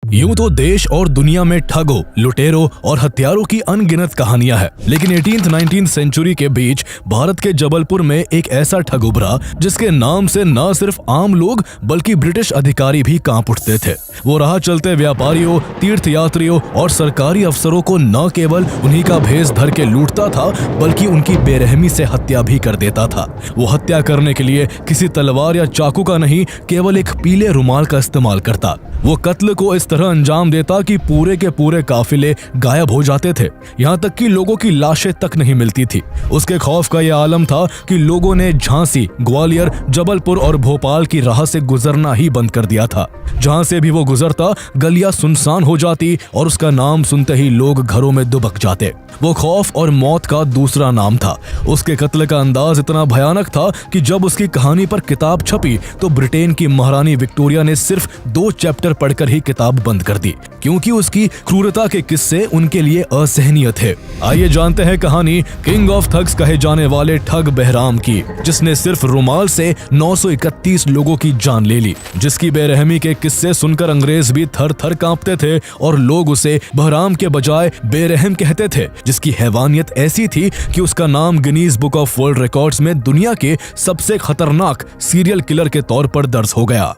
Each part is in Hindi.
यूं तो देश और दुनिया में ठगों, लुटेरों और हत्यारों की अनगिनत कहानियां हैं, लेकिन 18th-19th सेंचुरी के बीच भारत के जबलपुर में एक ऐसा ठग उभरा जिसके नाम से न सिर्फ आम लोग बल्कि ब्रिटिश अधिकारी भी कांप उठते थे। वो राह चलते व्यापारियों, तीर्थयात्रियों और सरकारी अफसरों को न केवल उन्हीं का भेष धर के लूटता था बल्कि उनकी बेरहमी से हत्या भी कर देता था। वो हत्या करने के लिए किसी तलवार या चाकू का नहीं, केवल एक पीले रुमाल का इस्तेमाल करता। वो कत्ल को इस तरह अंजाम देता कि पूरे के पूरे काफिले गायब हो जाते थे, यहाँ तक कि लोगों की लाशें तक नहीं मिलती थी। उसके खौफ का यह आलम था कि लोगों ने झांसी, ग्वालियर, जबलपुर और भोपाल की राह से गुजरना ही बंद कर दिया था। जहाँ से भी वो गुजरता गलियां सुनसान हो जाती और उसका नाम सुनते ही लोग घरों में दुबक जाते। वो खौफ और मौत का दूसरा नाम था। उसके कत्ल का अंदाज इतना भयानक था कि जब उसकी कहानी पर किताब छपी तो ब्रिटेन की महारानी विक्टोरिया ने सिर्फ 2 चैप्टर पढ़कर ही किताब बंद कर दी, क्योंकि उसकी क्रूरता के किस्से उनके लिए असहनीय थे। आइए जानते हैं कहानी किंग ऑफ थग्स कहे जाने वाले ठग बहराम की, जिसने सिर्फ रुमाल से 931 लोगों की जान ले ली, जिसकी बेरहमी के किस्से सुनकर अंग्रेज भी थर थर कांपते थे और लोग उसे बहराम के बजाय बेरहम कहते थे, जिसकी हैवानियत ऐसी थी कि उसका नाम Guinness book of world records में दुनिया के सबसे खतरनाक सीरियल किलर के तौर पर दर्ज हो गया।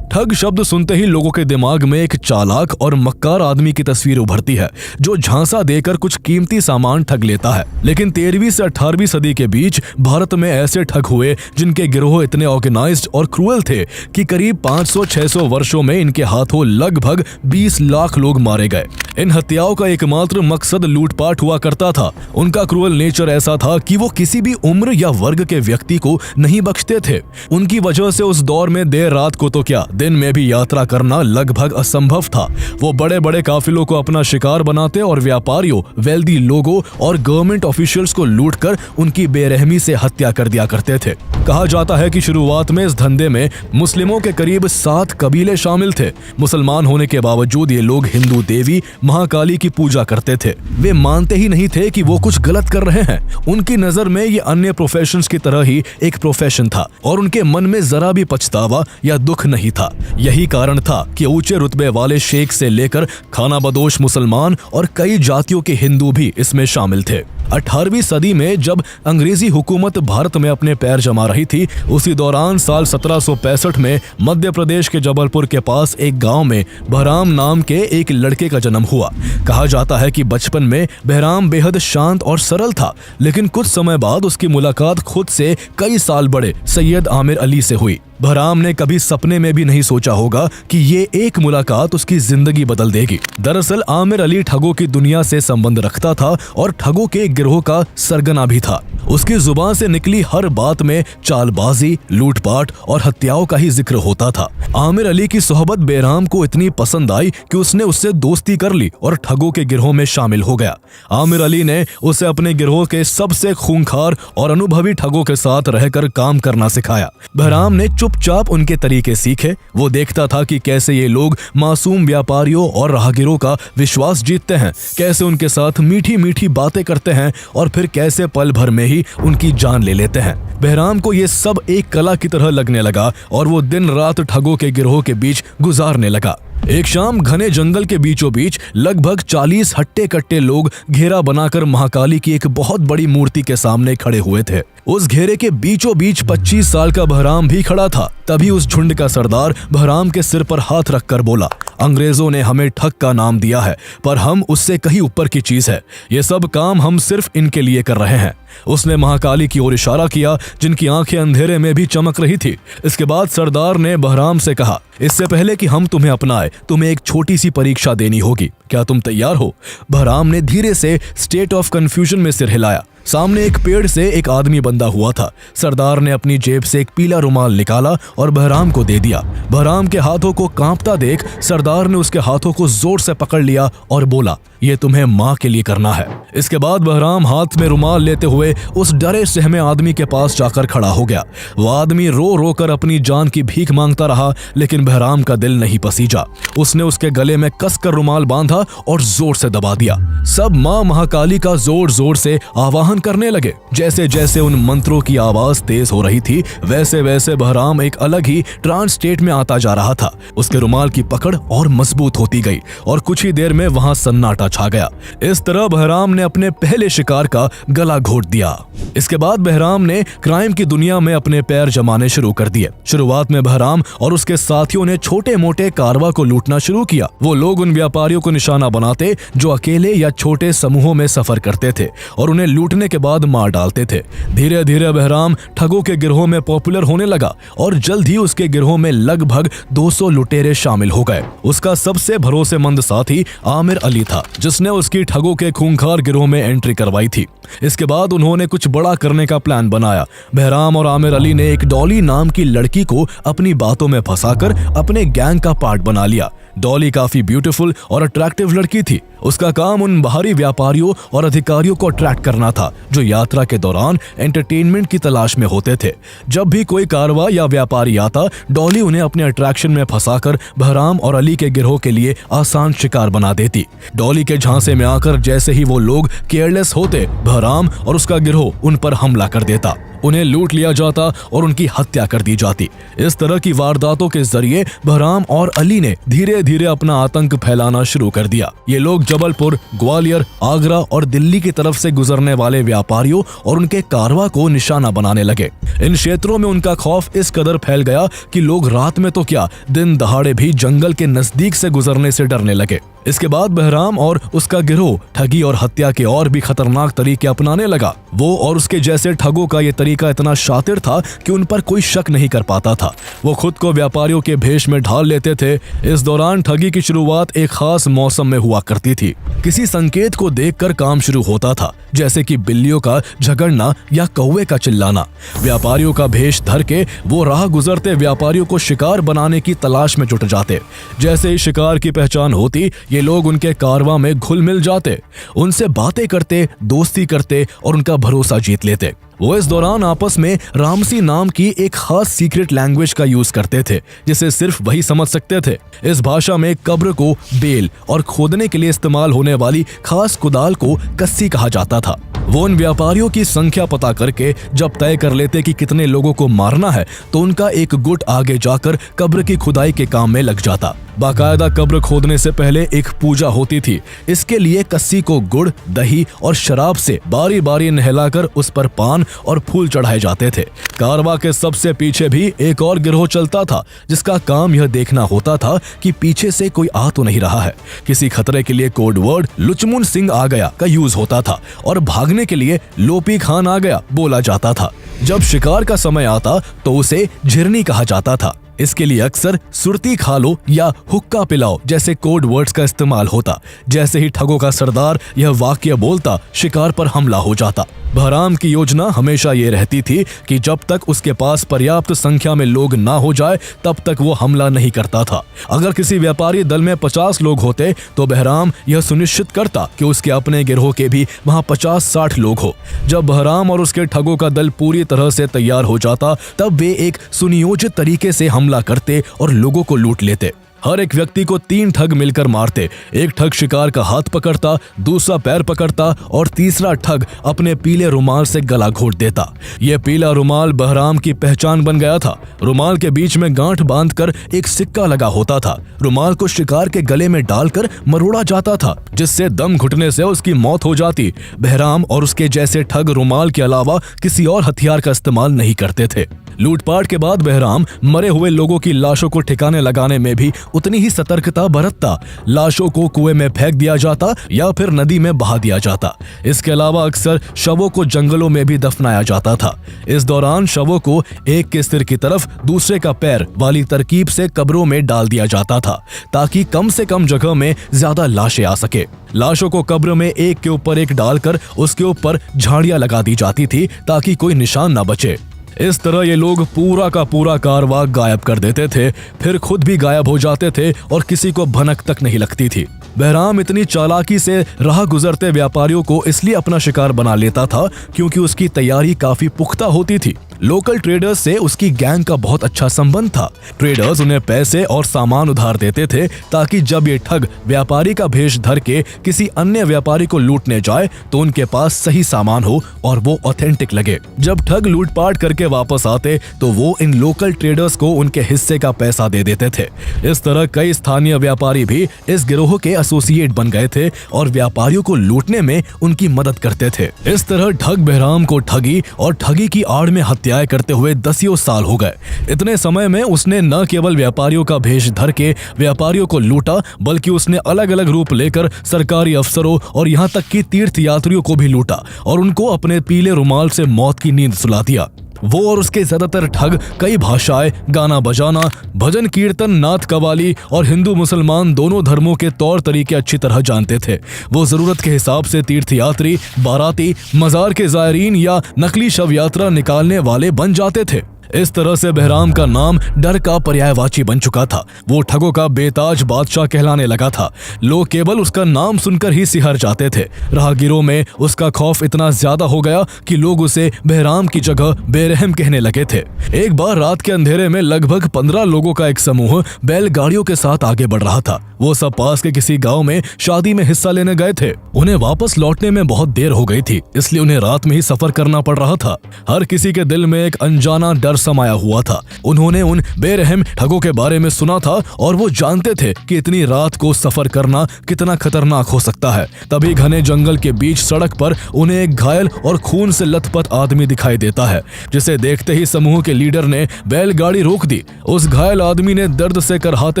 ठग शब्द सुनते ही लोगों के दिमाग में एक चालाक और मक्कार आदमी की तस्वीर उभरती है जो झांसा देकर कुछ कीमती सामान ठग लेता है। लेकिन 13वीं से 18वीं सदी के बीच भारत में ऐसे ठग हुए जिनके गिरोह इतने ऑर्गेनाइज्ड और क्रूअल थे कि करीब 500-600 वर्षों में इनके हाथों लगभग 20 लाख लोग मारे गए। इन हत्याओं का एकमात्र मकसद लूटपाट हुआ करता था। उनका क्रूअल नेचर ऐसा था कि वो किसी भी उम्र या वर्ग के व्यक्ति को नहीं बख्शते थे। उनकी वजह से उस दौर में देर रात को तो क्या, दिन में भी यात्रा करना लगभग असंभव था। वो बड़े बड़े काफिलों को अपना शिकार बनाते और व्यापारियों, वेल्दी लोगों और गवर्नमेंट ऑफिशियल्स को लूटकर उनकी बेरहमी से हत्या कर दिया करते थे। कहा जाता है कि शुरुआत में इस धंधे में मुस्लिमों के करीब 7 कबीले शामिल थे। मुसलमान होने के बावजूद ये लोग हिंदू देवी महाकाली की पूजा करते थे। वे मानते ही नहीं थे कि वो कुछ गलत कर रहे हैं। उनकी नजर में ये अन्य प्रोफेशंस की तरह ही एक प्रोफेशन था और उनके मन में जरा भी पछतावा या दुख नहीं था। यही कारण था कि ऊंचे रुतबे वाले शेख से लेकर खानाबदोश मुसलमान और कई जातियों के हिंदू भी इसमें शामिल थे। 18वीं सदी में जब अंग्रेजी हुकूमत भारत में अपने पैर जमा रही थी, उसी दौरान साल 1765 में मध्य प्रदेश के जबलपुर के पास एक गांव में बहराम नाम के एक लड़के का जन्म हुआ। कहा जाता है कि बचपन में बहराम बेहद शांत और सरल था, लेकिन कुछ समय बाद उसकी मुलाकात खुद से कई साल बड़े सैयद आमिर अली से हुई। बहराम ने कभी सपने में भी नहीं सोचा होगा कि ये एक मुलाकात उसकी जिंदगी बदल देगी। दरअसल आमिर अली ठगों की दुनिया से संबंध रखता था और ठगों के गिरोह का सरगना भी था। उसकी जुबान से निकली हर बात में चालबाजी, लूटपाट और हत्याओं का ही जिक्र होता था। आमिर अली की सोहबत बहराम को इतनी पसंद आई कि उसने उससे दोस्ती कर ली और ठगों के गिरोह में शामिल हो गया। आमिर अली ने उसे अपने गिरोह के सबसे खूंखार और अनुभवी ठगों के साथ रहकर काम करना सिखाया। बहराम ने चुपचाप उनके तरीके सीखे। वो देखता था कि कैसे ये लोग मासूम व्यापारियों और राहगीरों का विश्वास जीतते हैं, कैसे उनके साथ मीठी मीठी बातें करते हैं और फिर कैसे पल भर में ही उनकी जान ले लेते हैं। बहराम को ये सब एक कला की तरह लगने लगा और वो दिन रात ठगों के गिरोह के बीच गुजारने लगा। एक शाम घने जंगल के बीचों बीच लगभग 40 हट्टे कट्टे लोग घेरा बनाकर महाकाली की एक बहुत बड़ी मूर्ति के सामने खड़े हुए थे। उस घेरे के बीचों बीच 25 साल का बहराम भी खड़ा था। तभी उस झुंड का सरदार बहराम के सिर पर हाथ रखकर बोला, अंग्रेजों ने हमें ठग का नाम दिया है, पर हम उससे कहीं ऊपर की चीज है। ये सब काम हम सिर्फ इनके लिए कर रहे हैं। उसने महाकाली की ओर इशारा किया, जिनकी आंखें अंधेरे में भी चमक रही थी। इसके बाद सरदार ने बहराम से कहा, इससे पहले कि हम तुम्हें अपनाए, तुम्हें एक छोटी सी परीक्षा देनी होगी। क्या तुम तैयार हो? बहराम ने धीरे से स्टेट ऑफ कंफ्यूजन में सिर हिलाया। सामने एक पेड़ से एक आदमी बंधा हुआ था। सरदार ने अपनी जेब से एक पीला रुमाल निकाला और बहराम को दे दिया। बहराम के हाथों को कांपता देख सरदार ने उसके हाथों को जोर से पकड़ लिया और बोला, ये तुम्हें माँ के लिए करना है। इसके बाद बहराम हाथ में रुमाल लेते हुए हुए उस डरे सहमे आदमी के पास जाकर खड़ा हो गया। वो आदमी रो रो कर अपनी जान की भीख मांगता रहा, लेकिन बहराम का दिल नहीं पसीजा। उसने उसके गले में कसकर रुमाल बांधा और जोर से दबा दिया। सब मां महाकाली का जोर जोर से आवाहन करने लगे। जैसे जैसे उन मंत्रों की आवाज तेज हो रही थी, वैसे वैसे बहराम एक अलग ही ट्रांस स्टेट में आता जा रहा था। उसके रुमाल की पकड़ और मजबूत होती गई और कुछ ही देर में वहां सन्नाटा छा गया। इस तरह बहराम ने अपने पहले शिकार का गला घोट दिया। इसके बाद बहराम ने क्राइम की दुनिया में अपने पैर जमाने शुरू कर दिए। शुरुआत में बहराम और उसके साथियों ने छोटे मोटे कारवा को लूटना शुरू किया। वो लोग उन व्यापारियों को निशाना बनाते जो अकेले या छोटे समूहों में सफर करते थे और उन्हें लूटने के बाद मार डालते थे। धीरे धीरे बहराम ठगों के गिरोह में पॉपुलर होने लगा और जल्द ही उसके गिरोह में लगभग 200 लुटेरे शामिल हो गए। उसका सबसे भरोसेमंद साथी आमिर अली था, जिसने उसकी ठगों के खूंखार गिरोह में एंट्री करवाई थी। इसके बाद उन्होंने कुछ बड़ा करने का प्लान बनाया। बहराम और आमिर अली ने एक डॉली नाम की लड़की को अपनी बातों में फंसाकर अपने गैंग का पार्ट बना लिया। डॉली काफी ब्यूटीफुल और अट्रैक्टिव लड़की थी। उसका काम उन बाहरी व्यापारियों और अधिकारियों को अट्रैक्ट करना था जो यात्रा के दौरान एंटरटेनमेंट की तलाश में होते थे। जब भी कोई कारवा या व्यापारी आता, डॉली उन्हें अपने अट्रैक्शन में फंसाकर बहराम और अली के गिरोह के लिए आसान शिकार बना देती। डॉली के झांसे में आकर जैसे ही वो लोग केयरलेस होते, बहराम और उसका गिरोह उन पर हमला कर देता। उन्हें लूट लिया जाता और उनकी हत्या कर दी जाती। इस तरह की वारदातों के जरिए बहराम और अली ने धीरे धीरे अपना आतंक फैलाना शुरू कर दिया। ये लोग जबलपुर, ग्वालियर, आगरा और दिल्ली की तरफ से गुजरने वाले व्यापारियों और उनके कारवा को निशाना बनाने लगे। इन क्षेत्रों में उनका खौफ इस कदर फैल गया कि लोग रात में तो क्या, दिन दहाड़े भी जंगल के नजदीक से गुजरने से डरने लगे। इसके बाद बहराम और उसका गिरोह ठगी और हत्या के और भी खतरनाक तरीके अपनाने लगा। वो और उसके जैसे ठगों का ये तरीका इतना शातिर था कि उन पर कोई शक नहीं कर पाता था। वो खुद को व्यापारियों के भेष में ढाल लेते थे। इस दौरान ठगी की शुरुआत एक खास मौसम में हुआ करती थी। किसी संकेत को देखकर काम शुरू होता था, जैसे कि बिल्लियों का झगड़ना या कौवे का चिल्लाना। व्यापारियों का भेष धर के वो राह गुजरते व्यापारियों को शिकार बनाने की तलाश में जुट जाते। जैसे ही शिकार की पहचान होती, ये लोग उनके कारवां में घुल मिल जाते, उनसे बातें करते, दोस्ती करते और उनका भरोसा जीत लेते। वो इस दौरान आपस में रामसी नाम की एक खास सीक्रेट लैंग्वेज का यूज करते थे, जिसे सिर्फ वही समझ सकते थे। इस भाषा में कब्र को बेल और खोदने के लिए इस्तेमाल होने वाली खास कुदाल को कस्सी कहा जाता था। वो उन व्यापारियों की संख्या पता करके जब तय कर लेते कि कितने लोगों को मारना है, तो उनका एक गुट आगे जाकर कब्र की खुदाई के काम में लग जाता। बाकायदा कब्र खोदने से पहले एक पूजा होती थी। इसके लिए कस्सी को गुड़, दही और शराब से बारी बारी नहलाकर उस पर पान और फूल चढ़ाए जाते थे। कारवा के सबसे पीछे भी एक और गिरोह चलता था, जिसका काम यह देखना होता था कि पीछे से कोई आ तो नहीं रहा है। किसी खतरे के लिए कोड वर्ड लुचमुन सिंह आ गया का यूज होता था और भागने के लिए लोपी खान आ गया बोला जाता था। जब शिकार का समय आता तो उसे झिरनी कहा जाता था। इसके लिए अक्सर सुरती खा लो या हुक्का पिलाओ जैसे कोड वर्ड्स का इस्तेमाल होता। जैसे ही ठगों का सरदार यह वाक्य बोलता, शिकार पर हमला हो जाता। बहराम की योजना हमेशा ये रहती थी कि जब तक उसके पास पर्याप्त संख्या में लोग ना हो जाए, तब तक वो हमला नहीं करता था। अगर किसी व्यापारी दल में 50 लोग होते तो बहराम यह सुनिश्चित करता कि उसके अपने गिरोह के भी वहां 50-60 लोग हो। जब बहराम और उसके ठगों का दल पूरी तरह से तैयार हो जाता, तब वे एक सुनियोजित तरीके से हमला करते और लोगों को लूट लेते। हर एक व्यक्ति को 3 ठग मिलकर मारते। एक ठग शिकार का हाथ पकड़ता, दूसरा पैर पकड़ता और तीसरा ठग अपने पीले रुमाल से गला घोट देता। यह पीला रुमाल बहराम की पहचान बन गया था। रुमाल के बीच में गांठ बांधकर एक सिक्का लगा होता था। रुमाल को शिकार के गले में डालकर मरोड़ा जाता था, जिससे दम घुटने से उसकी मौत हो जाती। बहराम और उसके जैसे ठग रुमाल के अलावा किसी और हथियार का इस्तेमाल नहीं करते थे। लूटपाट के बाद बहराम मरे हुए लोगों की लाशों को ठिकाने लगाने में भी उतनी ही सतर्कता बरतता। लाशों को कुएं में फेंक दिया जाता या फिर नदी में बहा दिया जाता। इसके अलावा अक्सर शवों को जंगलों में भी दफनाया जाता था। इस दौरान शवों को एक के सिर की तरफ दूसरे का पैर वाली तरकीब से कब्रों में डाल दिया जाता था, ताकि कम से कम जगह में ज्यादा लाशें आ सके। लाशों को कब्र में एक के ऊपर एक डालकर उसके ऊपर झाड़ियां लगा दी जाती थी, ताकि कोई निशान न बचे। इस तरह ये लोग पूरा का पूरा कारवा गायब कर देते थे, फिर खुद भी गायब हो जाते थे और किसी को भनक तक नहीं लगती थी। बहराम इतनी चालाकी से राह गुजरते व्यापारियों को इसलिए अपना शिकार बना लेता था क्योंकि उसकी तैयारी काफी पुख्ता होती थी। लोकल ट्रेडर्स से उसकी गैंग का बहुत अच्छा संबंध था। ट्रेडर्स उन्हें पैसे और सामान उधार देते थे ताकि जब ये ठग व्यापारी का भेष धर के किसी अन्य व्यापारी को लूटने जाए तो उनके पास सही सामान हो और वो ऑथेंटिक लगे। जब ठग लूटपाट करके वापस आते तो वो इन लोकल ट्रेडर्स को उनके हिस्से का पैसा दे देते थे। इस तरह कई स्थानीय व्यापारी भी इस गिरोह के एसोसिएट बन गए थे और व्यापारियों को लूटने में उनकी मदद करते थे। इस तरह ठग बहराम को ठगी और ठगी की आड़ में हत्याएं करते हुए 10 साल हो गए। इतने समय में उसने न केवल व्यापारियों का भेष धर के व्यापारियों को लूटा बल्कि उसने अलग अलग रूप लेकर सरकारी अफसरों और यहाँ तक कि तीर्थ यात्रियों को भी लूटा और उनको अपने पीले रुमाल से मौत की नींद सुला दिया। वो और उसके ज्यादातर ठग कई भाषाएं, गाना बजाना, भजन कीर्तन, नाथ कवाली और हिंदू मुसलमान दोनों धर्मों के तौर तरीके अच्छी तरह जानते थे। वो जरूरत के हिसाब से तीर्थ यात्री, बाराती, मजार के जायरीन या नकली शव यात्रा निकालने वाले बन जाते थे। इस तरह से बहराम का नाम डर का पर्यायवाची बन चुका था। वो ठगों का बेताज बादशाह कहलाने लगा था। लोग केवल उसका नाम सुनकर ही सिहर जाते थे। राहगीरों में उसका खौफ इतना ज्यादा हो गया कि लोग उसे बहराम की जगह बेरहम कहने लगे थे। एक बार रात के अंधेरे में लगभग 15 लोगों का एक समूह बैलगाड़ियों के साथ आगे बढ़ रहा था। वो सब पास के किसी गांव में शादी में हिस्सा लेने गए थे। उन्हें वापस लौटने में बहुत देर हो गई थी, इसलिए उन्हें रात में ही सफर करना पड़ रहा था। हर किसी के दिल में एक अनजाना डर समाया हुआ था। उन्होंने उन बेरहम ठगों के बारे में सुना था और वो जानते थे कि इतनी रात को सफर करना कितना खतरनाक हो सकता है। तभी घने जंगल के बीच सड़क पर उन्हें एक घायल और खून से लथपथ आदमी दिखाई देता है, जिसे देखते ही समूह के लीडर ने बैलगाड़ी रोक दी। उस घायल आदमी ने दर्द से करहाते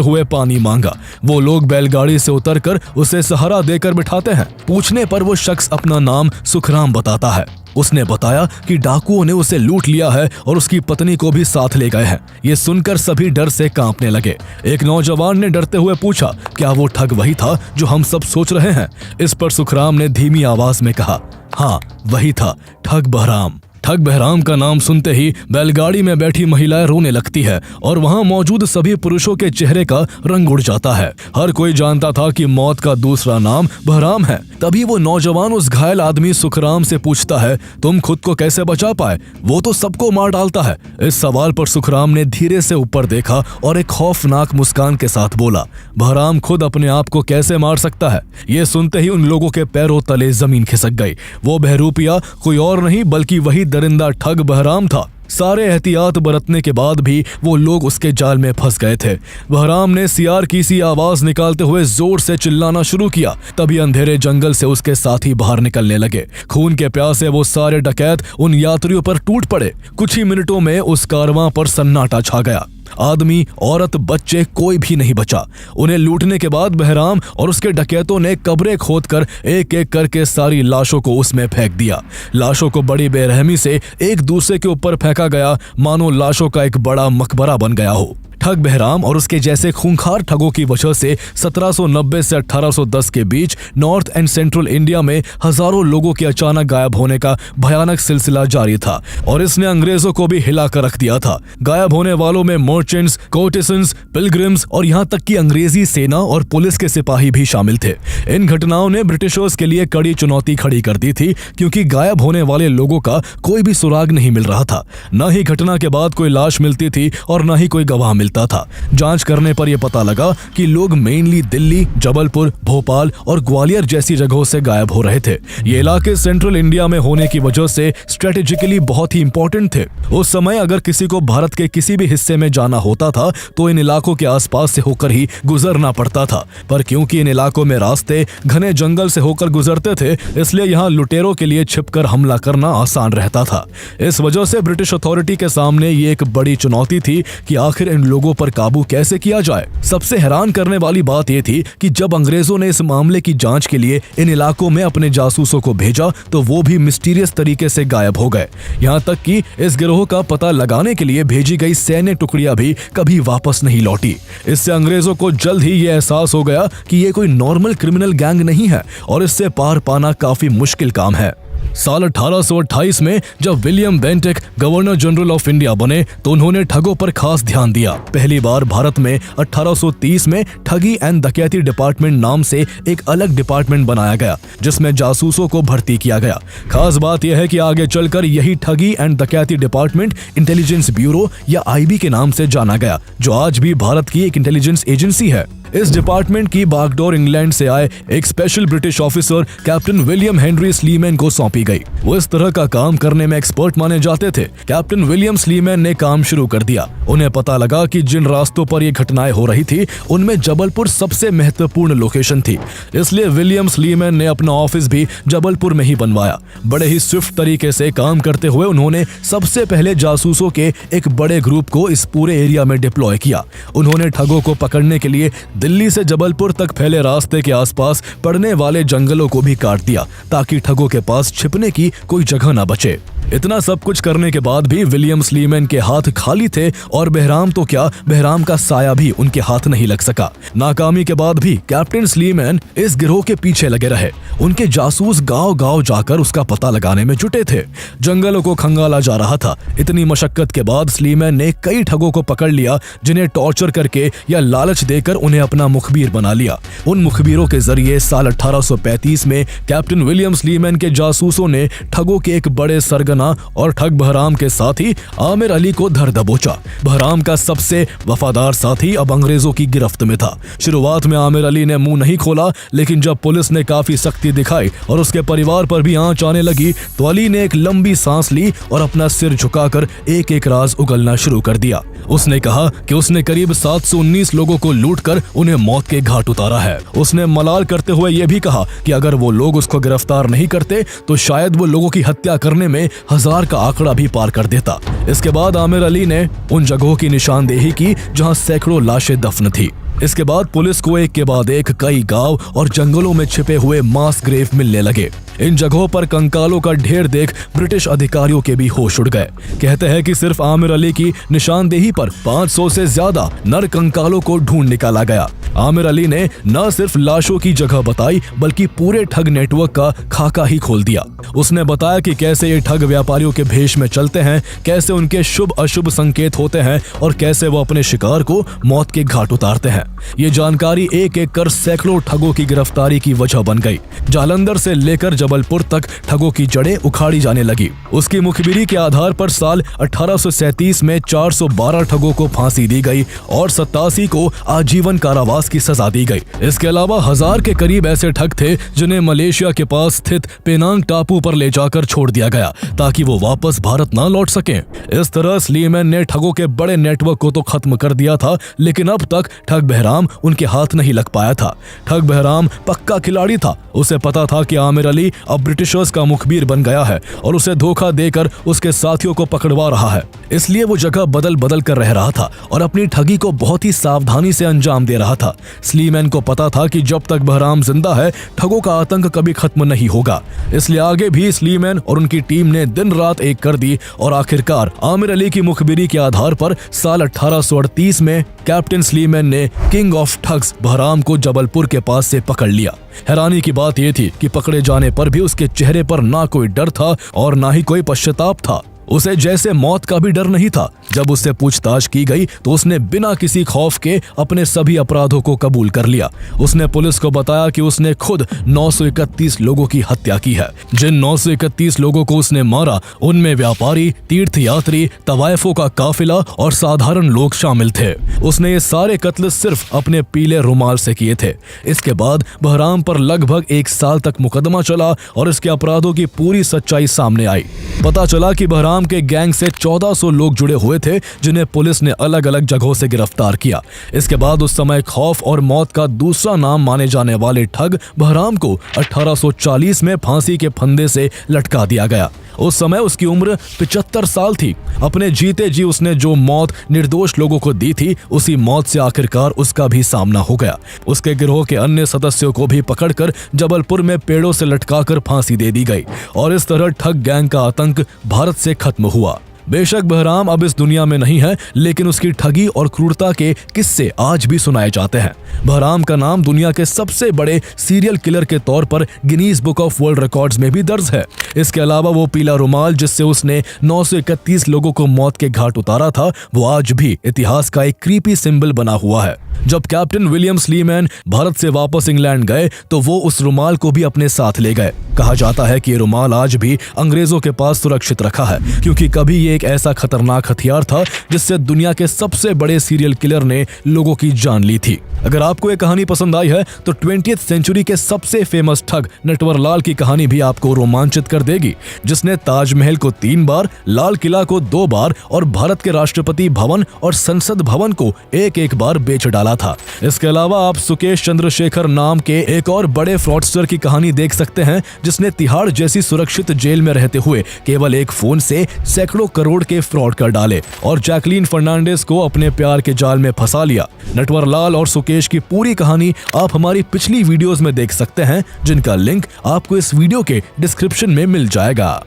हुए पानी मांगा। वो लोग बैलगाड़ी से उतरकर उसे सहारा देकर बिठाते हैं। पूछने पर वो शख्स अपना नाम सुखराम बताता है। उसने बताया कि डाकुओं ने उसे लूट लिया है और उसकी पत्नी को भी साथ ले गए हैं। ये सुनकर सभी डर से कांपने लगे। एक नौजवान ने डरते हुए पूछा, क्या वो ठग वही था जो हम सब सोच रहे हैं? इस पर सुखराम ने धीमी आवाज में कहा, हाँ वही था, ठग बहराम। ठग बहराम का नाम सुनते ही बैलगाड़ी में बैठी महिलाएं रोने लगती है और वहां मौजूद सभी पुरुषों के चेहरे का रंग उड़ जाता है। हर कोई जानता था कि मौत का दूसरा नाम बहराम है। तभी वो नौजवान उस घायल आदमी सुखराम से पूछता है, तुम खुद को कैसे बचा पाए? वो तो सबको मार डालता है। इस सवाल पर सुखराम ने धीरे से ऊपर देखा और एक खौफनाक मुस्कान के साथ बोला, बहराम खुद अपने आप को कैसे मार सकता है? ये सुनते ही उन लोगों के पैरों तले जमीन खिसक गई। वो बहरूपिया कोई और नहीं बल्कि वही दरिंदा ठग बहराम था। सारे एहतियात बरतने के बाद भी वो लोग उसके जाल में फंस गए थे। बहराम ने सियार की सी आवाज निकालते हुए जोर से चिल्लाना शुरू किया। तभी अंधेरे जंगल से उसके साथी बाहर निकलने लगे। खून के प्यासे वो सारे डकैत उन यात्रियों पर टूट पड़े। कुछ ही मिनटों में उस कारवां पर सन्नाटा छा गया। आदमी, औरत, बच्चे कोई भी नहीं बचा। उन्हें लूटने के बाद बहराम और उसके डकैतों ने कब्रें खोदकर एक एक करके सारी लाशों को उसमें फेंक दिया। लाशों को बड़ी बेरहमी से एक दूसरे के ऊपर फेंका गया, मानो लाशों का एक बड़ा मकबरा बन गया हो। ठग बहराम और उसके जैसे खूंखार ठगों की वजह से 1790 से 1810 के बीच नॉर्थ एंड सेंट्रल इंडिया में हजारों लोगों के अचानक गायब होने का भयानक सिलसिला जारी था और इसने अंग्रेजों को भी हिलाकर रख दिया था। गायब होने वालों में मर्चेंट्स, कोर्टिसंस, पिलग्रिम्स और यहाँ तक कि अंग्रेजी सेना और पुलिस के सिपाही भी शामिल थे। इन घटनाओं ने ब्रिटिशर्स के लिए कड़ी चुनौती खड़ी कर दी थी, क्योंकि गायब होने वाले लोगों का कोई भी सुराग नहीं मिल रहा था। न ही घटना के बाद कोई लाश मिलती थी और न ही कोई गवाह मिलता था। जांच करने पर यह पता लगा कि लोग मेनली दिल्ली, जबलपुर, भोपाल और ग्वालियर जैसी जगहों से गायब हो रहे थे। ये इलाके सेंट्रल इंडिया में होने की वजह से स्ट्रेटेजिकली बहुत ही इंपॉर्टेंट थे। उस समय अगर किसी को भारत के किसी भी हिस्से में जाना होता था तो इन इलाकों के आसपास से होकर ही गुजरना पड़ता था। पर क्योंकि इन इलाकों में रास्ते घने जंगल से होकर गुजरते थे, इसलिए यहाँ लुटेरों के लिए छिपकर हमला करना आसान रहता था। इस वजह से ब्रिटिश अथॉरिटी के सामने ये एक बड़ी चुनौती थी कि आखिर इन लोगों पर काबू कैसे किया जाए। सबसे हैरान करने वाली बात यह थी कि जब अंग्रेजों ने इस मामले की जांच के लिए इन इलाकों में अपने जासूसों को भेजा तो वो भी मिस्टीरियस तरीके से गायब हो गए। यहाँ तक कि इस गिरोह का पता लगाने के लिए भेजी गई सैन्य टुकड़ियां भी कभी वापस नहीं लौटी। इससे अंग्रेजों को जल्द ही यह एहसास हो गया कि ये कोई नॉर्मल क्रिमिनल गैंग नहीं है और इससे पार पाना काफी मुश्किल काम है। साल 1828 में जब William Bentinck governor general of India बने तो उन्होंने ठगों पर खास ध्यान दिया। पहली बार भारत में 1830 में ठगी एंड डकैती डिपार्टमेंट नाम से एक अलग डिपार्टमेंट बनाया गया, जिसमें जासूसों को भर्ती किया गया। खास बात यह है कि आगे चलकर यही ठगी एंड डकैती डिपार्टमेंट इंटेलिजेंस ब्यूरो या IB के नाम से जाना गया, जो आज भी भारत की एक इंटेलिजेंस एजेंसी है। इस डिपार्टमेंट की बागडोर इंग्लैंड से आए एक special British officer captain William Henry Sleeman को सौंपी गई। वो इस तरह का काम करने में एक्सपर्ट माने जाते थे। कैप्टन विलियम स्लीमैन ने काम शुरू कर दिया। उन्हें पता लगा कि जिन रास्तों पर ये घटनाएं हो रही थी उनमें जबलपुर सबसे महत्वपूर्ण लोकेशन थी, इसलिए विलियम स्लीमैन ने अपना ऑफिस भी जबलपुर में ही बनवाया। बड़े ही स्विफ्ट तरीके से काम करते हुए उन्होंने सबसे पहले जासूसों के एक बड़े ग्रुप को इस पूरे एरिया में डिप्लॉय किया। उन्होंने ठगों को पकड़ने के लिए दिल्ली से जबलपुर तक फैले रास्ते के आसपास पड़ने वाले जंगलों को भी काट दिया, ताकि ठगों के पास छिपने की कोई जगह न बचे। इतना सब कुछ करने के बाद भी विलियम स्लीमैन के हाथ खाली थे और बहराम तो क्या, बहराम का साया भी उनके हाथ नहीं लग सका। नाकामी के बाद भी कैप्टन स्लीमैन इस गिरोह के पीछे लगे रहे। उनके जासूस गांव-गांव जाकर उसका पता लगाने में जुटे थे। जंगलों को खंगाला जा रहा था। इतनी मशक्कत के बाद स्लीमैन ने कई ठगों को पकड़ लिया, जिन्हें टॉर्चर करके या लालच देकर उन्हें अपना मुखबिर बना लिया। उन मुखबिरों के जरिए साल 1835 में कैप्टन विलियम स्लीमैन के जासूसों ने ठगों के एक बड़े सरगना और ठग बहराम के साथी आमिर अली को धर दबोचा। बहराम का सबसे वफादार साथी अब अंग्रेजों की गिरफ्त में था। शुरुआत में आमिर अली ने मुंह नहीं खोला, लेकिन जब पुलिस ने काफी सख्ती दिखाई और उसके परिवार पर भी आंच आने लगी तो अली ने एक लंबी सांस ली और अपना सिर झुकाकर एक एक राज उगलना शुरू कर दिया। उसने कहा कि उसने करीब 719 लोगों को लूटकर उन्हें मौत के घाट उतारा है। उसने मलाल करते हुए यह भी कहा कि अगर वो लोग उसको गिरफ्तार नहीं करते तो शायद वो लोगों की हत्या करने में 1000 का आंकड़ा भी पार कर देता। इसके बाद आमिर अली ने उन जगहों की निशानदेही की जहां सैकड़ों लाशें दफन थी। इसके बाद पुलिस को एक के बाद एक कई गांव और जंगलों में छिपे हुए मास ग्रेव मिलने लगे। इन जगहों पर कंकालों का ढेर देख ब्रिटिश अधिकारियों के भी होश उड़ गए। कहते हैं कि सिर्फ आमिर अली की निशानदेही पर 500 से ज्यादा नर कंकालों को ढूंढ निकाला गया। आमिर अली ने न सिर्फ लाशों की जगह बताई, बल्कि पूरे ठग नेटवर्क का खाका ही खोल दिया। उसने बताया कि कैसे ये ठग व्यापारियों के भेष में चलते हैं, कैसे उनके शुभ अशुभ संकेत होते हैं और कैसे वो अपने शिकार को मौत के घाट उतारते हैं। ये जानकारी एक एक कर सैकड़ों ठगों की गिरफ्तारी की वजह बन गई। जालंधर से लेकर जबलपुर तक ठगों की जड़ें उखाड़ी जाने लगी। उसकी मुखबिरी के आधार पर साल 1837 में 412 ठगों को फांसी दी गई और 87 को आजीवन कारावास की सजा दी गई। इसके अलावा 1000 के करीब ऐसे ठग थे जिन्हें मलेशिया के पास स्थित पेनांग टापू पर ले जाकर छोड़ दिया गया, ताकि वो वापस भारत न लौट सकें। इस तरह स्लीमैन ने ठगों के बड़े नेटवर्क को तो खत्म कर दिया था, लेकिन अब तक ठग बहराम उनके हाथ नहीं लग पाया था। ठग बहराम पक्का खिलाड़ी था। उसे पता था कि आमिर अली अब ब्रिटिशर्स का मुखबिर बन गया है और उसे धोखा देकर उसके साथियों को पकड़वा रहा है। इसलिए वो जगह बदल बदल कर रह रहा था और अपनी ठगी को बहुत ही सावधानी से अंजाम दे रहा था। स्लीमैन को पता था कि जब तक बहराम जिंदा है, ठगों का आतंक कभी खत्म नहीं होगा। इसलिए आगे भी स्लीमैन और उनकी टीम ने दिन रात एक कर दी और आखिरकार आमिर अली की मुखबिरी के आधार पर साल 1838 में कैप्टन स्लीमैन ने किंग ऑफ ठग्स बहराम को जबलपुर के पास से पकड़ लिया। हैरानी की बात यह थी कि पकड़े जाने पर भी उसके चेहरे पर ना कोई डर था और ना ही कोई पश्चाताप था। उसे जैसे मौत का भी डर नहीं था। जब उससे पूछताछ की गई तो उसने बिना किसी खौफ के अपने सभी अपराधों को कबूल कर लिया। उसने पुलिस को बताया कि उसने खुद 931 लोगों की हत्या की है। जिन 931 लोगों को उसने मारा, उनमें व्यापारी, तीर्थयात्री, तवायफों का काफिला और साधारण लोग शामिल थे। उसने ये सारे कत्ल सिर्फ अपने पीले रुमाल से किए थे। इसके बाद बहराम पर लगभग 1 साल तक मुकदमा चला और इसके अपराधों की पूरी सच्चाई सामने आई। पता चला कि बहराम के गैंग से 1400 लोग जुड़े हुए थे, जिन्हें पुलिस ने अलग अलग जगहों से गिरफ्तार किया। इसके बाद उस समय खौफ और मौत का दूसरा नाम माने जाने वाले ठग बहराम को 1840 में फांसी के फंदे से लटका दिया गया। उस समय उसकी उम्र 75 साल थी। अपने जीते जी उसने जो मौत निर्दोष लोगों को दी थी, उसी मौत से आखिरकार उसका भी सामना हो गया। उसके गिरोह के अन्य सदस्यों को भी पकड़कर जबलपुर में पेड़ों से लटकाकर फांसी दे दी गई और इस तरह ठग गैंग का आतंक भारत से खत्म हुआ। बेशक बहराम अब इस दुनिया में नहीं है, लेकिन उसकी ठगी और क्रूरता के किस्से आज भी सुनाए जाते हैं। बहराम का नाम दुनिया के सबसे बड़े सीरियल किलर के तौर पर Guinness book of world records में भी दर्ज है। इसके अलावा वो पीला रुमाल जिससे उसने 931 लोगों को मौत के घाट उतारा था, वो आज भी इतिहास का एक क्रीपी सिंबल बना हुआ है। जब कैप्टन विलियम स्लीमैन भारत से वापस इंग्लैंड गए तो वो उस रुमाल को भी अपने साथ ले गए। कहा जाता है कि ये रुमाल आज भी अंग्रेजों के पास सुरक्षित रखा है, क्योंकि कभी ये एक ऐसा खतरनाक हथियार था जिससे दुनिया के सबसे बड़े सीरियल किलर ने लोगों की जान ली थी। अगर आपको ये कहानी पसंद आई है तो 20th सेंचुरी के सबसे फेमस ठग नटवरलाल की कहानी भी आपको रोमांचित कर देगी, जिसने ताजमहल को 3 बार, लाल किला को 2 बार और भारत के राष्ट्रपति भवन और संसद भवन को एक बार बेच डाला था। इसके अलावा आप सुकेश चंद्रशेखर नाम के एक और बड़े फ्रॉडस्टर की कहानी देख सकते हैं, जिसने तिहाड़ जैसी सुरक्षित जेल में रहते हुए केवल एक फोन से सैकड़ों करोड़ के फ्रॉड कर डाले और जैकलीन फर्नांडिस को अपने प्यार के जाल में फंसा लिया। नटवरलाल और सुकेश की पूरी कहानी आप हमारी पिछली वीडियोस में देख सकते हैं, जिनका लिंक आपको इस वीडियो के डिस्क्रिप्शन में मिल जाएगा।